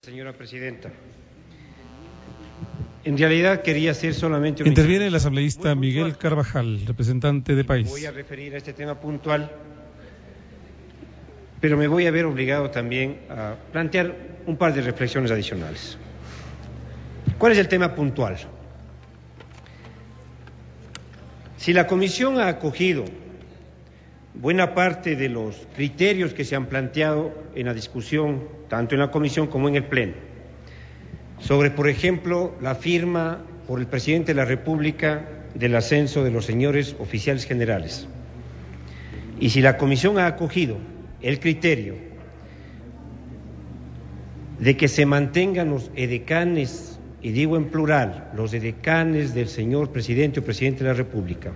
Señora Presidenta, en realidad quería hacer solamente un... Interviene el asambleísta Miguel Carvajal, representante de País. Voy a referir a este tema puntual, pero me voy a ver obligado también a plantear un par de reflexiones adicionales. ¿Cuál es el tema puntual? Si la Comisión ha acogido buena parte de los criterios que se han planteado en la discusión, tanto en la Comisión como en el Pleno, sobre, por ejemplo, la firma por el Presidente de la República del ascenso de los señores oficiales generales, y si la Comisión ha acogido el criterio de que se mantengan los edecanes, y digo en plural, los edecanes del señor Presidente o Presidente de la República,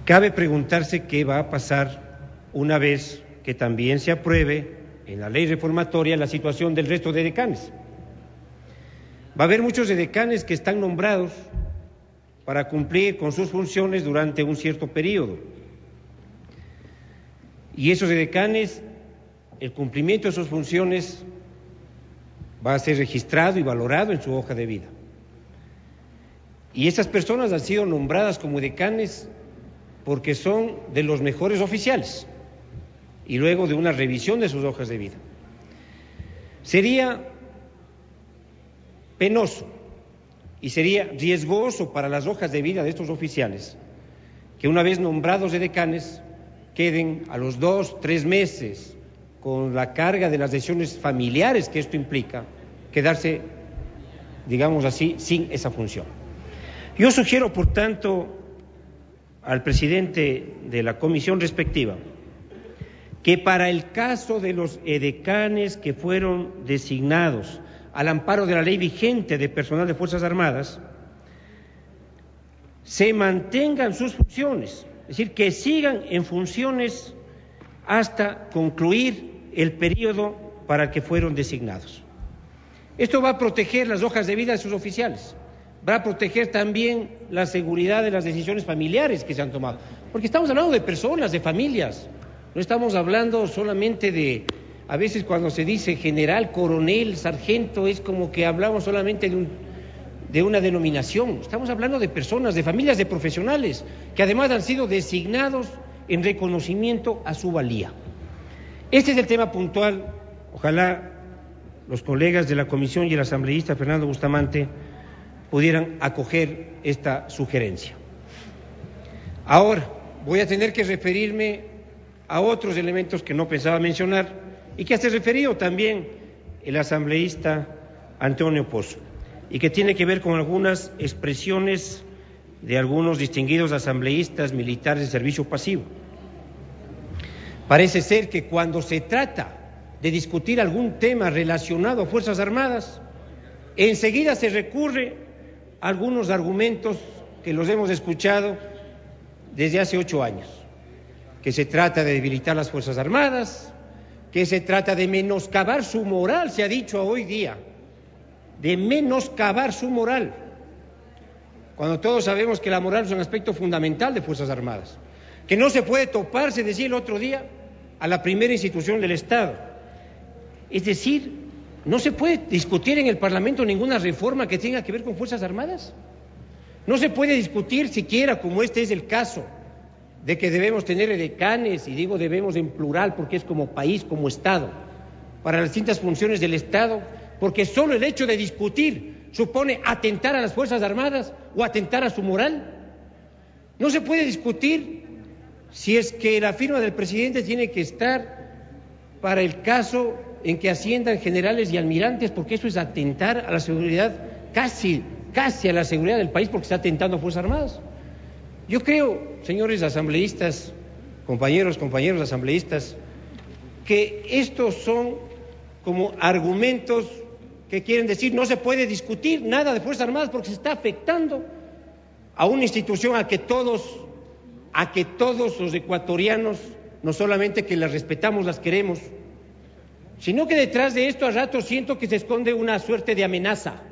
cabe preguntarse qué va a pasar una vez que también se apruebe en la ley reformatoria la situación del resto de edecanes. Va a haber muchos edecanes que están nombrados para cumplir con sus funciones durante un cierto periodo. Y esos edecanes, el cumplimiento de sus funciones va a ser registrado y valorado en su hoja de vida. Y esas personas han sido nombradas como edecanes porque son de los mejores oficiales y luego de una revisión de sus hojas de vida. Sería penoso y sería riesgoso para las hojas de vida de estos oficiales que una vez nombrados edecanes queden a los 2, 3 meses con la carga de las decisiones familiares que esto implica, quedarse, digamos así, sin esa función. Yo sugiero, por tanto, al presidente de la comisión respectiva que para el caso de los edecanes que fueron designados al amparo de la ley vigente de personal de Fuerzas Armadas, se mantengan sus funciones, es decir, que sigan en funciones hasta concluir el periodo para el que fueron designados. Esto va a proteger las hojas de vida de sus oficiales, va a proteger también la seguridad de las decisiones familiares que se han tomado, porque estamos hablando de personas, de familias, no estamos hablando solamente de, a veces cuando se dice general, coronel, sargento, es como que hablamos solamente de una denominación. Estamos hablando de personas, de familias, de profesionales, que además han sido designados en reconocimiento a su valía. Este es el tema puntual. Ojalá los colegas de la comisión y el asambleísta Fernando Bustamante pudieran acoger esta sugerencia. Ahora voy a tener que referirme a otros elementos que no pensaba mencionar y que hace referido también el asambleísta Antonio Pozo, y que tiene que ver con algunas expresiones de algunos distinguidos asambleístas militares de servicio pasivo. Parece ser que cuando se trata de discutir algún tema relacionado a Fuerzas Armadas, enseguida se recurre a algunos argumentos que los hemos escuchado desde hace 8 años, que se trata de debilitar las Fuerzas Armadas, que se trata de menoscabar su moral, se ha dicho hoy día, de menoscabar su moral, cuando todos sabemos que la moral es un aspecto fundamental de Fuerzas Armadas, que no se puede topar, se decía el otro día, a la primera institución del Estado. Es decir, no se puede discutir en el Parlamento ninguna reforma que tenga que ver con Fuerzas Armadas. No se puede discutir siquiera, como este es el caso, de que debemos tener edecanes, y digo debemos en plural porque es como país, como Estado, para las distintas funciones del Estado, porque solo el hecho de discutir supone atentar a las Fuerzas Armadas o atentar a su moral. No se puede discutir si es que la firma del presidente tiene que estar para el caso en que asciendan generales y almirantes, porque eso es atentar a la seguridad, casi a la seguridad del país, porque está atentando a Fuerzas Armadas. Yo creo, señores asambleístas, compañeros asambleístas, que estos son como argumentos que quieren decir no se puede discutir nada de Fuerzas Armadas porque se está afectando a una institución a que todos los ecuatorianos, no solamente que las respetamos, las queremos, sino que detrás de esto a ratos siento que se esconde una suerte de amenaza.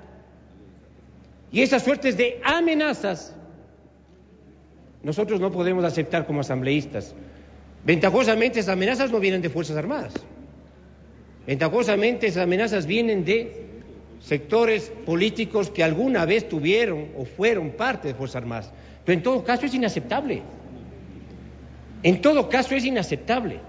Y esas suertes de amenazas nosotros no podemos aceptar como asambleístas. Ventajosamente, esas amenazas no vienen de Fuerzas Armadas. Ventajosamente esas amenazas vienen de sectores políticos que alguna vez tuvieron o fueron parte de Fuerzas Armadas. Pero en todo caso es inaceptable. En todo caso es inaceptable.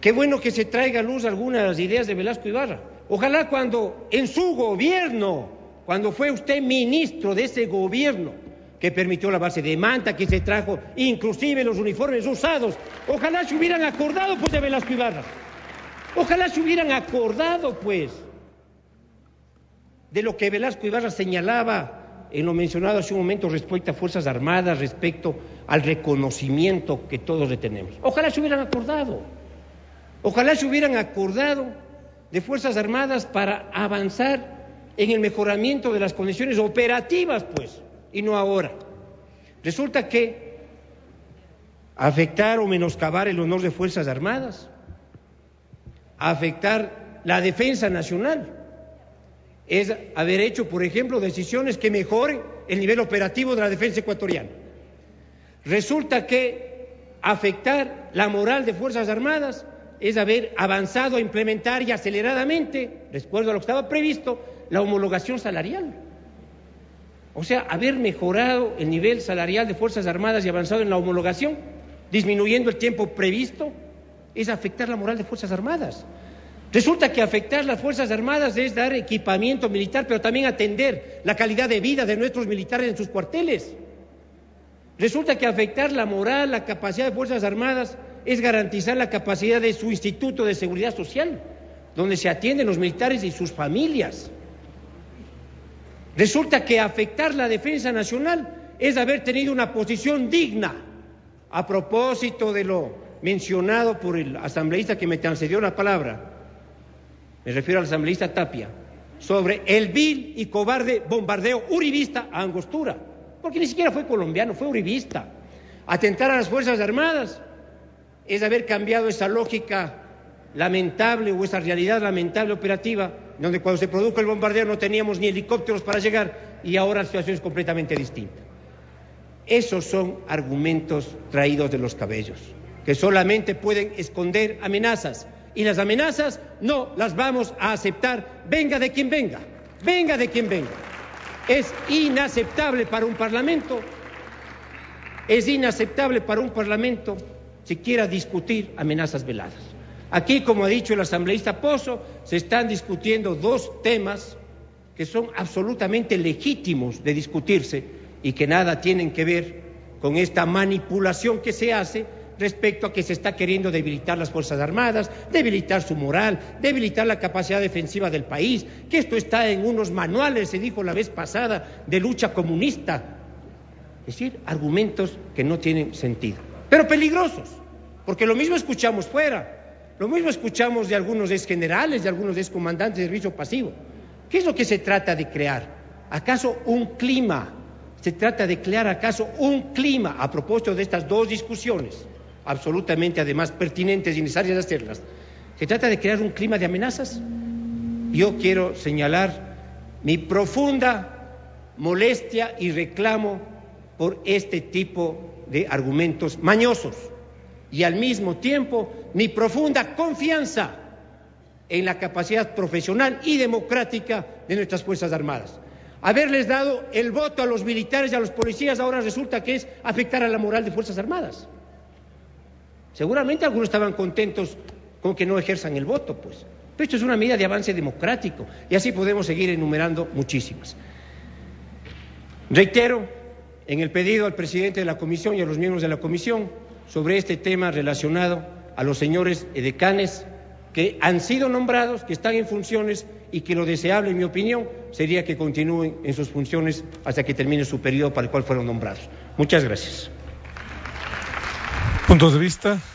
Qué bueno que se traiga a luz algunas de las ideas de Velasco Ibarra. Ojalá cuando en su gobierno, cuando fue usted ministro de ese gobierno, que permitió la base de Manta, que se trajo inclusive los uniformes usados, ojalá se hubieran acordado pues de Velasco Ibarra. Ojalá se hubieran acordado pues de lo que Velasco Ibarra señalaba en lo mencionado hace un momento respecto a Fuerzas Armadas, respecto al reconocimiento que todos le tenemos. Ojalá se hubieran acordado. Ojalá se hubieran acordado de Fuerzas Armadas para avanzar en el mejoramiento de las condiciones operativas, pues, y no ahora. Resulta que afectar o menoscabar el honor de Fuerzas Armadas, afectar la defensa nacional, es haber hecho, por ejemplo, decisiones que mejoren el nivel operativo de la defensa ecuatoriana. Resulta que afectar la moral de Fuerzas Armadas es haber avanzado a implementar y aceleradamente, de acuerdo a lo que estaba previsto, la homologación salarial. O sea, haber mejorado el nivel salarial de Fuerzas Armadas y avanzado en la homologación, disminuyendo el tiempo previsto, es afectar la moral de Fuerzas Armadas. Resulta que afectar las Fuerzas Armadas es dar equipamiento militar, pero también atender la calidad de vida de nuestros militares en sus cuarteles. Resulta que afectar la moral, la capacidad de Fuerzas Armadas es garantizar la capacidad de su Instituto de Seguridad Social, donde se atienden los militares y sus familias. Resulta que afectar la defensa nacional es haber tenido una posición digna. A propósito de lo mencionado por el asambleísta que me concedió la palabra, me refiero al asambleísta Tapia, sobre el vil y cobarde bombardeo uribista a Angostura, porque ni siquiera fue colombiano, fue uribista. Atentar a las Fuerzas Armadas es haber cambiado esa lógica lamentable o esa realidad lamentable operativa, donde cuando se produjo el bombardeo no teníamos ni helicópteros para llegar y ahora la situación es completamente distinta. Esos son argumentos traídos de los cabellos, que solamente pueden esconder amenazas, y las amenazas no las vamos a aceptar, venga de quien venga, venga de quien venga. Es inaceptable para un parlamento, siquiera discutir amenazas veladas. Aquí, como ha dicho el asambleísta Pozo, se están discutiendo dos temas que son absolutamente legítimos de discutirse y que nada tienen que ver con esta manipulación que se hace respecto a que se está queriendo debilitar las Fuerzas Armadas, debilitar su moral, debilitar la capacidad defensiva del país, que esto está en unos manuales, se dijo la vez pasada, de lucha comunista. Es decir, argumentos que no tienen sentido, pero peligrosos, porque lo mismo escuchamos fuera, lo mismo escuchamos de algunos exgenerales, de algunos excomandantes de servicio pasivo. ¿Qué es lo que se trata de crear? ¿Acaso un clima? ¿Se trata de crear acaso un clima, a propósito de estas dos discusiones, absolutamente además pertinentes y necesarias de hacerlas? ¿Se trata de crear un clima de amenazas? Yo quiero señalar mi profunda molestia y reclamo por este tipo de argumentos mañosos y al mismo tiempo mi profunda confianza en la capacidad profesional y democrática de nuestras Fuerzas Armadas. Haberles dado el voto a los militares y a los policías ahora resulta que es afectar a la moral de Fuerzas Armadas. Seguramente algunos estaban contentos con que no ejerzan el voto, pues. Pero esto es una medida de avance democrático y así podemos seguir enumerando muchísimas. Reitero en el pedido al presidente de la comisión y a los miembros de la comisión sobre este tema relacionado a los señores edecanes que han sido nombrados, que están en funciones y que lo deseable, en mi opinión, sería que continúen en sus funciones hasta que termine su periodo para el cual fueron nombrados. Muchas gracias. Puntos de vista.